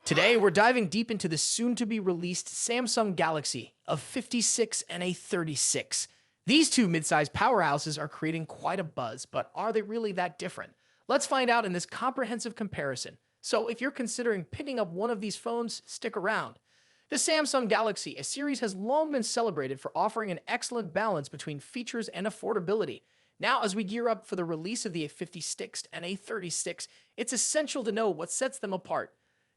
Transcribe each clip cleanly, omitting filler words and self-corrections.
Today, we're diving deep into the soon-to-be-released Samsung Galaxy A56 and A36. These two mid-sized powerhouses are creating quite a buzz, but are they really that different? Let's find out in this comprehensive comparison. So if you're considering picking up one of these phones, stick around. The Samsung Galaxy, a series has long been celebrated for offering an excellent balance between features and affordability. Now, as we gear up for the release of the A56 and A36, it's essential to know what sets them apart.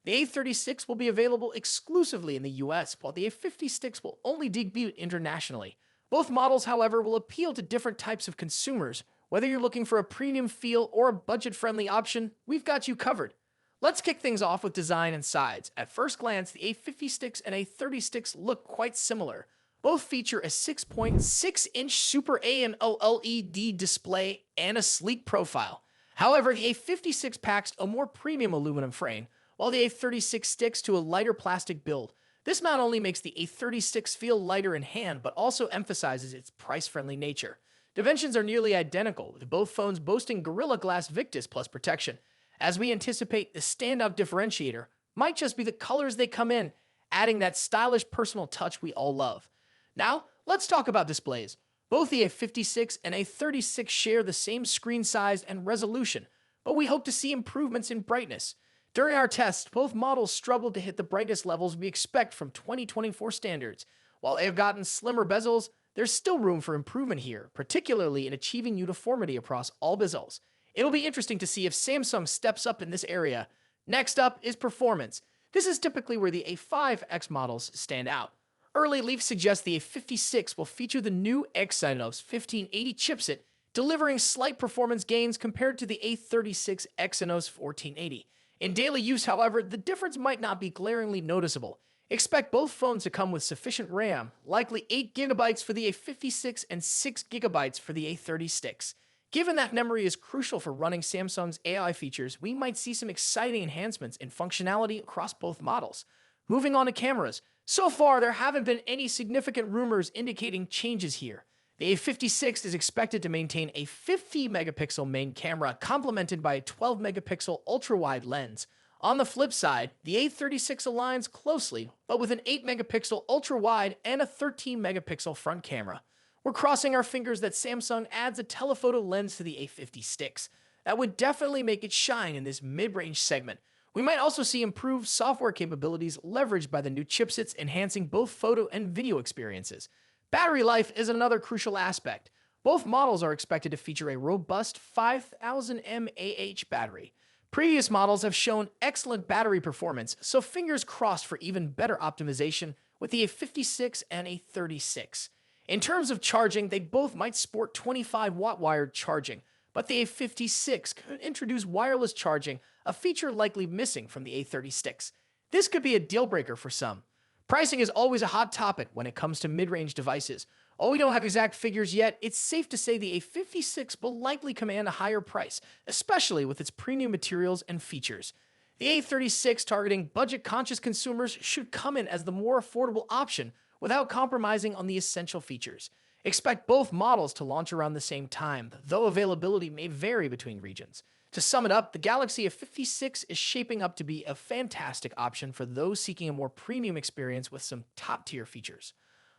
The A36 will be available exclusively in the US, while the A56 will only debut internationally. Both models, however, will appeal to different types of consumers. Whether you're looking for a premium feel or a budget-friendly option, we've got you covered. Let's kick things off with design and size. At first glance, the A56 and A36 look quite similar. Both feature a 6.6-inch Super AMOLED display and a sleek profile. However, the A56 packs a more premium aluminum frame, while the A36 sticks to a lighter plastic build. This not only makes the A36 feel lighter in hand, but also emphasizes its price-friendly nature. Dimensions are nearly identical, with both phones boasting Gorilla Glass Victus Plus protection. As we anticipate, the standout differentiator might just be the colors they come in, adding that stylish personal touch we all love. Now, let's talk about displays. Both the A56 and A36 share the same screen size and resolution, but we hope to see improvements in brightness. During our tests, both models struggled to hit the brightness levels we expect from 2024 standards. While they've gotten slimmer bezels, there's still room for improvement here, particularly in achieving uniformity across all bezels. It'll be interesting to see if Samsung steps up in this area. Next up is performance. This is typically where the A5X models stand out. Early leaks suggest the A56 will feature the new Exynos 1580 chipset, delivering slight performance gains compared to the A36 Exynos 1480. In daily use, however, the difference might not be glaringly noticeable. Expect both phones to come with sufficient RAM, likely 8GB for the A56 and 6GB for the A36. Given that memory is crucial for running Samsung's AI features, we might see some exciting enhancements in functionality across both models. Moving on to cameras. So far, there haven't been any significant rumors indicating changes here. The A56 is expected to maintain a 50-megapixel main camera complemented by a 12-megapixel ultra-wide lens. On the flip side, the A36 aligns closely, but with an 8-megapixel ultra-wide and a 13-megapixel front camera. We're crossing our fingers that Samsung adds a telephoto lens to the A56. That would definitely make it shine in this mid-range segment. We might also see improved software capabilities leveraged by the new chipsets, enhancing both photo and video experiences. Battery life is another crucial aspect. Both models are expected to feature a robust 5000 mAh battery. Previous models have shown excellent battery performance, so fingers crossed for even better optimization with the A56 and A36. In terms of charging, they both might sport 25-watt wired charging, but the A56 could introduce wireless charging, a feature likely missing from the A36. This could be a deal-breaker for some. Pricing is always a hot topic when it comes to mid-range devices. While we don't have exact figures yet, it's safe to say the A56 will likely command a higher price, especially with its premium materials and features. The A36, targeting budget-conscious consumers, should come in as the more affordable option without compromising on the essential features. Expect both models to launch around the same time, though availability may vary between regions. To sum it up, the Galaxy A56 is shaping up to be a fantastic option for those seeking a more premium experience with some top-tier features.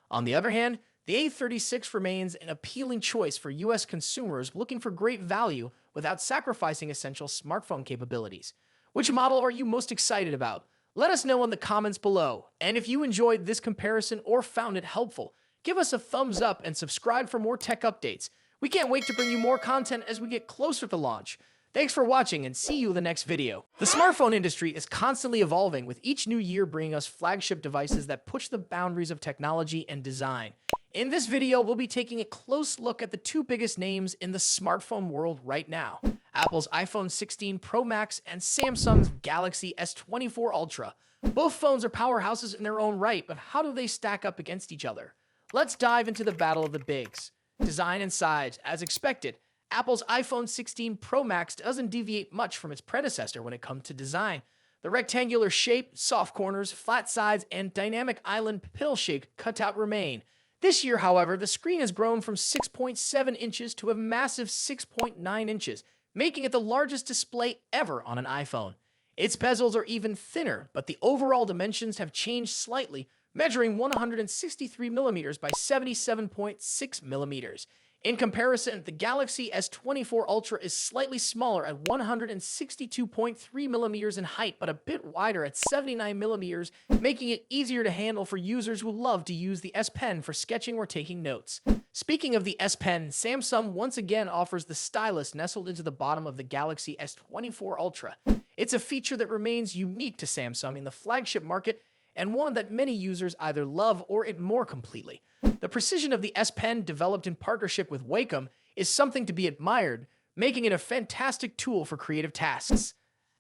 On the other hand, the A36 remains an appealing choice for US consumers looking for great value without sacrificing essential smartphone capabilities. Which model are you most excited about? Let us know in the comments below. And if you enjoyed this comparison or found it helpful, give us a thumbs up and subscribe for more tech updates. We can't wait to bring you more content as we get closer to launch. Thanks for watching and see you in the next video. The smartphone industry is constantly evolving, with each new year bringing us flagship devices that push the boundaries of technology and design. In this video, we'll be taking a close look at the two biggest names in the smartphone world right now: Apple's iPhone 16 Pro Max and Samsung's Galaxy S24 Ultra. Both phones are powerhouses in their own right, but how do they stack up against each other? Let's dive into the battle of the bigs. Design and size. As expected, Apple's iPhone 16 Pro Max doesn't deviate much from its predecessor when it comes to design. The rectangular shape, soft corners, flat sides, and dynamic island pill-shaped cutout remain. This year, however, the screen has grown from 6.7 inches to a massive 6.9 inches, making it the largest display ever on an iPhone. Its bezels are even thinner, but the overall dimensions have changed slightly, measuring 163 millimeters by 77.6 millimeters. In comparison, the Galaxy S24 Ultra is slightly smaller at 162.3 millimeters in height, but a bit wider at 79 millimeters, making it easier to handle for users who love to use the S Pen for sketching or taking notes. Speaking of the S Pen, Samsung once again offers the stylus nestled into the bottom of the Galaxy S24 Ultra. It's a feature that remains unique to Samsung in the flagship market, and one that many users either love or ignore completely. The precision of the S Pen, developed in partnership with Wacom, is something to be admired, making it a fantastic tool for creative tasks.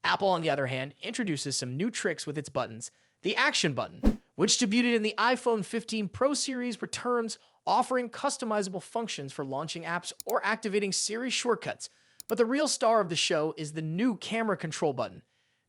Apple, on the other hand, introduces some new tricks with its buttons. The Action button, which debuted in the iPhone 15 Pro series, returns, offering customizable functions for launching apps or activating Siri shortcuts. But the real star of the show is the new Camera Control button.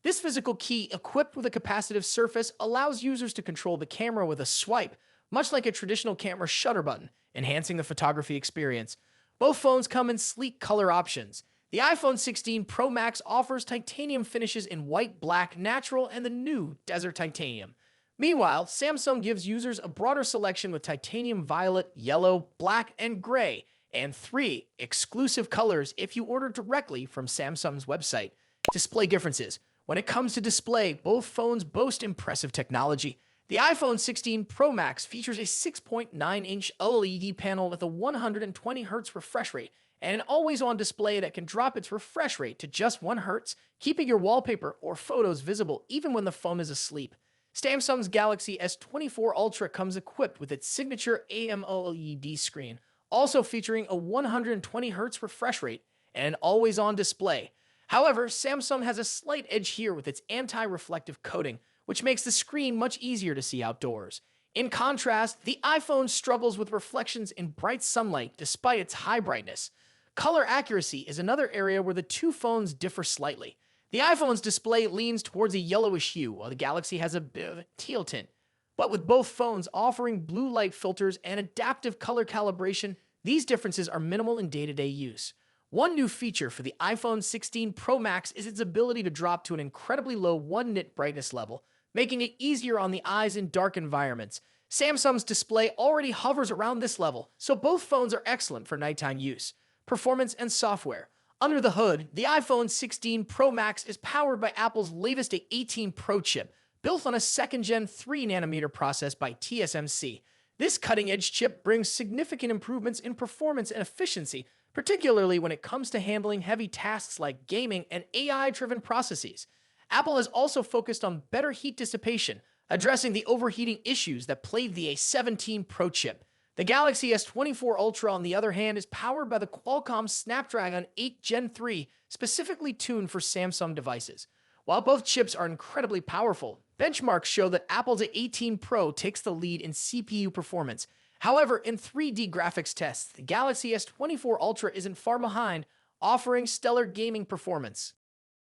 This physical key, equipped with a capacitive surface, allows users to control the camera with a swipe, much like a traditional camera shutter button, enhancing the photography experience. Both phones come in sleek color options. The iPhone 16 Pro Max offers titanium finishes in white, black, natural, and the new Desert Titanium. Meanwhile, Samsung gives users a broader selection with titanium violet, yellow, black, and gray, and 3 exclusive colors if you order directly from Samsung's website. Display differences. When it comes to display, both phones boast impressive technology. The iPhone 16 Pro Max features a 6.9-inch OLED panel with a 120Hz refresh rate and an always-on display that can drop its refresh rate to just 1 Hz, keeping your wallpaper or photos visible even when the phone is asleep. Samsung's Galaxy S24 Ultra comes equipped with its signature AMOLED screen, also featuring a 120Hz refresh rate and an always-on display. However, Samsung has a slight edge here with its anti-reflective coating, which makes the screen much easier to see outdoors. In contrast, the iPhone struggles with reflections in bright sunlight despite its high brightness. Color accuracy is another area where the two phones differ slightly. The iPhone's display leans towards a yellowish hue, while the Galaxy has a bit of a teal tint. But with both phones offering blue light filters and adaptive color calibration, these differences are minimal in day-to-day use. One new feature for the iPhone 16 Pro Max is its ability to drop to an incredibly low 1-nit brightness level, making it easier on the eyes in dark environments. Samsung's display already hovers around this level, so both phones are excellent for nighttime use. Performance and software. Under the hood, the iPhone 16 Pro Max is powered by Apple's latest A18 Pro chip, built on a second-gen 3nm process by TSMC. This cutting-edge chip brings significant improvements in performance and efficiency, particularly when it comes to handling heavy tasks like gaming and AI-driven processes. Apple has also focused on better heat dissipation, addressing the overheating issues that plagued the A17 Pro chip. The Galaxy S24 Ultra, on the other hand, is powered by the Qualcomm Snapdragon 8 Gen 3, specifically tuned for Samsung devices. While both chips are incredibly powerful, benchmarks show that Apple's A18 Pro takes the lead in CPU performance. However, in 3D graphics tests, the Galaxy S24 Ultra isn't far behind, offering stellar gaming performance.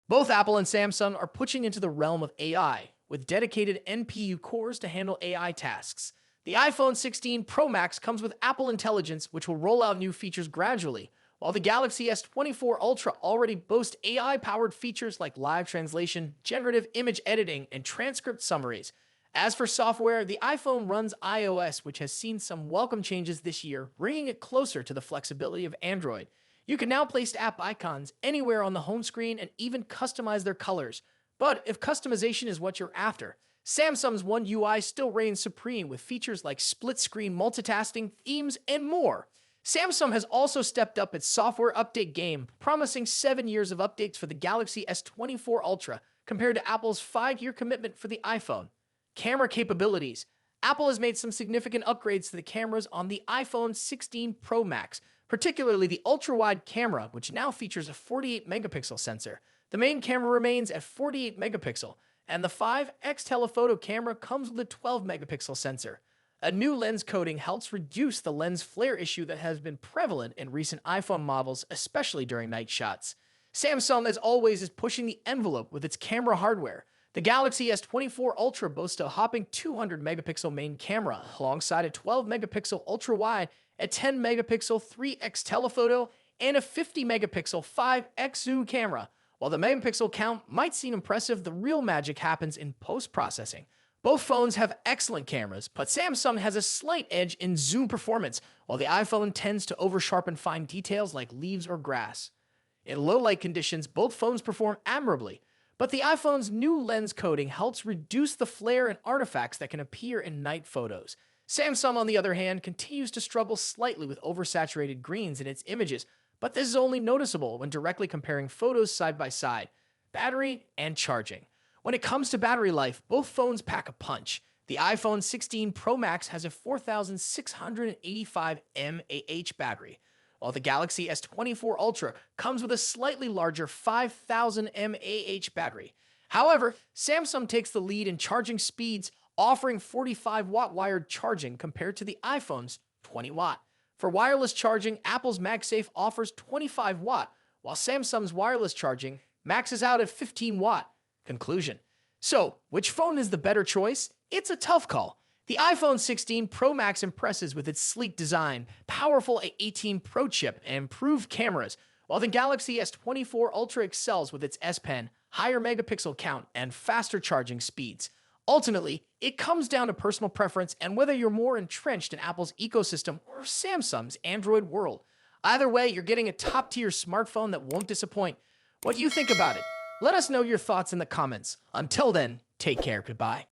Both Apple and Samsung are pushing into the realm of AI, with dedicated NPU cores to handle AI tasks. The iPhone 16 Pro Max comes with Apple Intelligence, which will roll out new features gradually, while the Galaxy S24 Ultra already boasts AI-powered features like live translation, generative image editing, and transcript summaries. As for software, the iPhone runs iOS, which has seen some welcome changes this year, bringing it closer to the flexibility of Android. You can now place app icons anywhere on the home screen and even customize their colors. But if customization is what you're after, Samsung's One UI still reigns supreme with features like split-screen multitasking, themes, and more. Samsung has also stepped up its software update game, promising 7 years of updates for the Galaxy S24 Ultra, compared to Apple's 5-year commitment for the iPhone. Camera capabilities. Apple has made some significant upgrades to the cameras on the iPhone 16 Pro Max, particularly the ultra-wide camera, which now features a 48-megapixel sensor. The main camera remains at 48 megapixel, and the 5x telephoto camera comes with a 12-megapixel sensor. A new lens coating helps reduce the lens flare issue that has been prevalent in recent iPhone models, especially during night shots. Samsung, as always, is pushing the envelope with its camera hardware. The Galaxy S24 Ultra boasts a hopping 200-megapixel main camera, alongside a 12-megapixel ultra-wide, a 10-megapixel 3x telephoto, and a 50-megapixel 5x zoom camera. While the megapixel count might seem impressive, the real magic happens in post-processing. Both phones have excellent cameras, but Samsung has a slight edge in zoom performance, while the iPhone tends to over-sharpen fine details like leaves or grass. In low-light conditions, both phones perform admirably, but the iPhone's new lens coating helps reduce the flare and artifacts that can appear in night photos. Samsung, on the other hand, continues to struggle slightly with oversaturated greens in its images, but this is only noticeable when directly comparing photos side by side. Battery and charging. When it comes to battery life, both phones pack a punch. The iPhone 16 Pro Max has a 4,685 mAh battery, while the Galaxy S24 Ultra comes with a slightly larger 5,000 mAh battery. However, Samsung takes the lead in charging speeds, offering 45-watt wired charging compared to the iPhone's 20-watt. For wireless charging, Apple's MagSafe offers 25-watt, while Samsung's wireless charging maxes out at 15-watt. Conclusion. So, which phone is the better choice? It's a tough call. The iPhone 16 Pro Max impresses with its sleek design, powerful A18 Pro chip, and improved cameras, while the Galaxy S24 Ultra excels with its S Pen, higher megapixel count, and faster charging speeds. Ultimately, it comes down to personal preference and whether you're more entrenched in Apple's ecosystem or Samsung's Android world. Either way, you're getting a top-tier smartphone that won't disappoint. What do you think about it? Let us know your thoughts in the comments. Until then, take care. Goodbye.